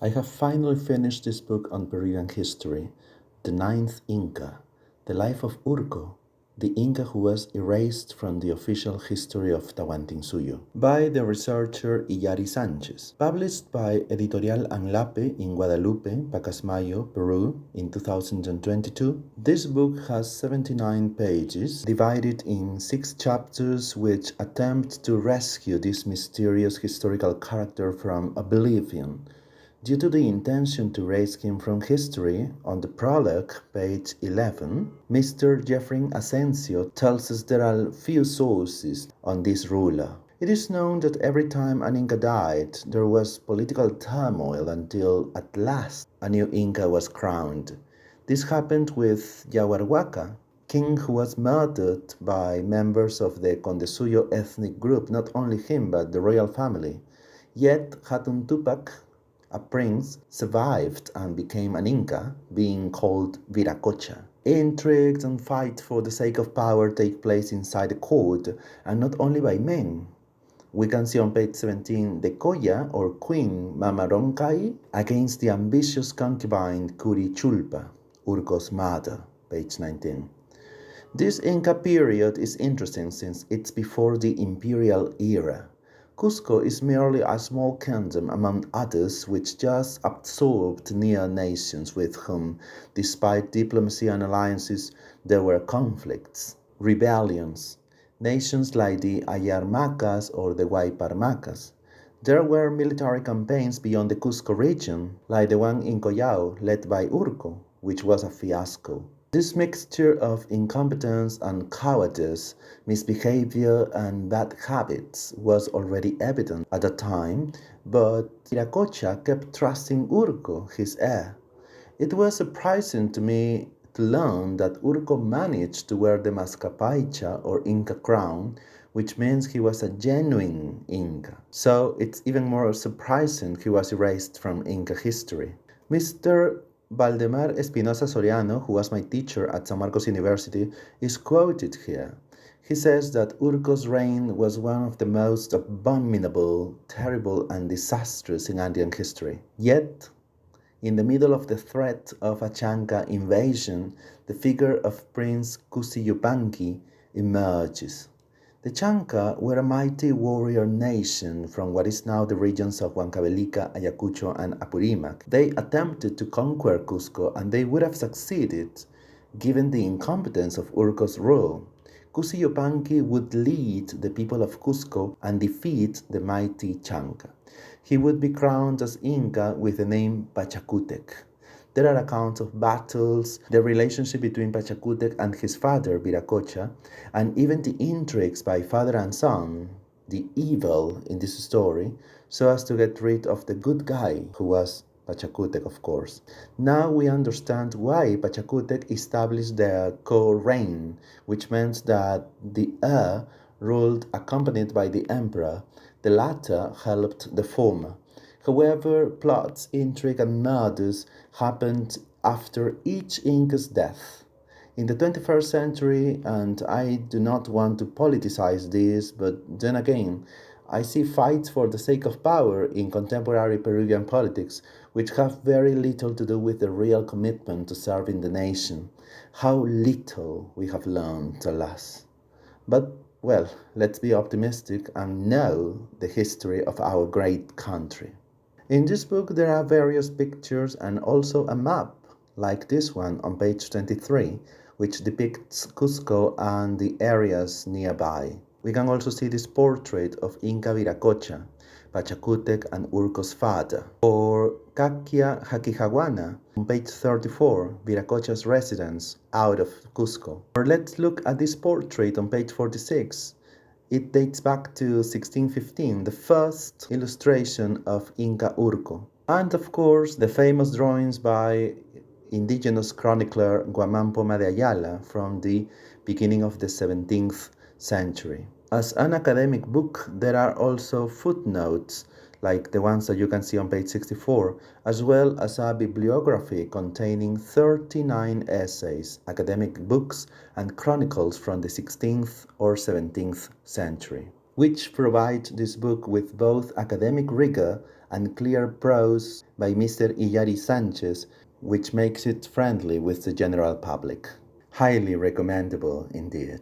I have finally finished this book on Peruvian history, The Ninth Inca, The Life of Urco, the Inca who was erased from the official history of Tahuantinsuyo, by the researcher Iyari Sánchez. Published by Editorial Anlape in Guadalupe, Pacasmayo, Peru in 2022, this book has 79 pages, divided in 6 chapters which attempt to rescue this mysterious historical character from oblivion. Due to the intention to erase him from history, on the prologue, page 11, Mr. Jeffrey Asensio tells us there are few sources on this ruler. It is known that every time an Inca died, there was political turmoil until, at last, a new Inca was crowned. This happened with Yaguarhuaca, king who was murdered by members of the Condesuyo ethnic group, not only him but the royal family. Yet Hatun Tupac, a prince, survived and became an Inca, being called Viracocha. Intrigues and fight for the sake of power take place inside the court, and not only by men. We can see on page 17 the Coya or Queen Mamaronkai against the ambitious concubine Curi Chulpa, Urco's mother, page 19. This Inca period is interesting since it's before the imperial era. Cusco is merely a small kingdom among others which just absorbed near nations with whom, despite diplomacy and alliances, there were conflicts, rebellions. Nations like the Ayarmacas or the Guayparmacas. There were military campaigns beyond the Cusco region, like the one in Collao led by Urco, which was a fiasco. This mixture of incompetence and cowardice, misbehavior and bad habits was already evident at the time, but Viracocha kept trusting Urco, his heir. It was surprising to me to learn that Urco managed to wear the mascapaicha or Inca crown, which means he was a genuine Inca. So it's even more surprising he was erased from Inca history. Mr. Valdemar Espinosa Soriano, who was my teacher at San Marcos University, is quoted here. He says that Urco's reign was one of the most abominable, terrible, and disastrous in Andean history. Yet, in the middle of the threat of a Chanca invasion, the figure of Prince Kusiyupanqui emerges. The Chanca were a mighty warrior nation from what is now the regions of Huancavelica, Ayacucho, and Apurimac. They attempted to conquer Cusco, and they would have succeeded given the incompetence of Urco's rule. Kusiyupanqui would lead the people of Cusco and defeat the mighty Chanca. He would be crowned as Inca with the name Pachacutec. There are accounts of battles, the relationship between Pachacutec and his father, Viracocha, and even the intrigues by father and son, the evil in this story, so as to get rid of the good guy, who was Pachacutec, of course. Now we understand why Pachacutec established their co-reign, which meant that the heir ruled accompanied by the emperor. The latter helped the former. However, plots, intrigue, and murders happened after each Inca's death. In the 21st century, and I do not want to politicize this, but then again, I see fights for the sake of power in contemporary Peruvian politics, which have very little to do with the real commitment to serving the nation. How little we have learned, alas. But, well, let's be optimistic and know the history of our great country. In this book, there are various pictures and also a map, like this one on page 23, which depicts Cusco and the areas nearby. We can also see this portrait of Inca Viracocha, Pachacutec and Urco's father, or Caquia Haquijaguana on page 34, Viracocha's residence out of Cusco. Or let's look at this portrait on page 46. It dates back to 1615, the first illustration of Inca Urco. And of course, the famous drawings by indigenous chronicler Guamán Poma de Ayala from the beginning of the 17th century. As an academic book, there are also footnotes, like the ones that you can see on page 64, as well as a bibliography containing 39 essays, academic books, and chronicles from the 16th or 17th century, which provide this book with both academic rigor and clear prose by Mr. Iyari Sánchez, which makes it friendly with the general public. Highly recommendable indeed.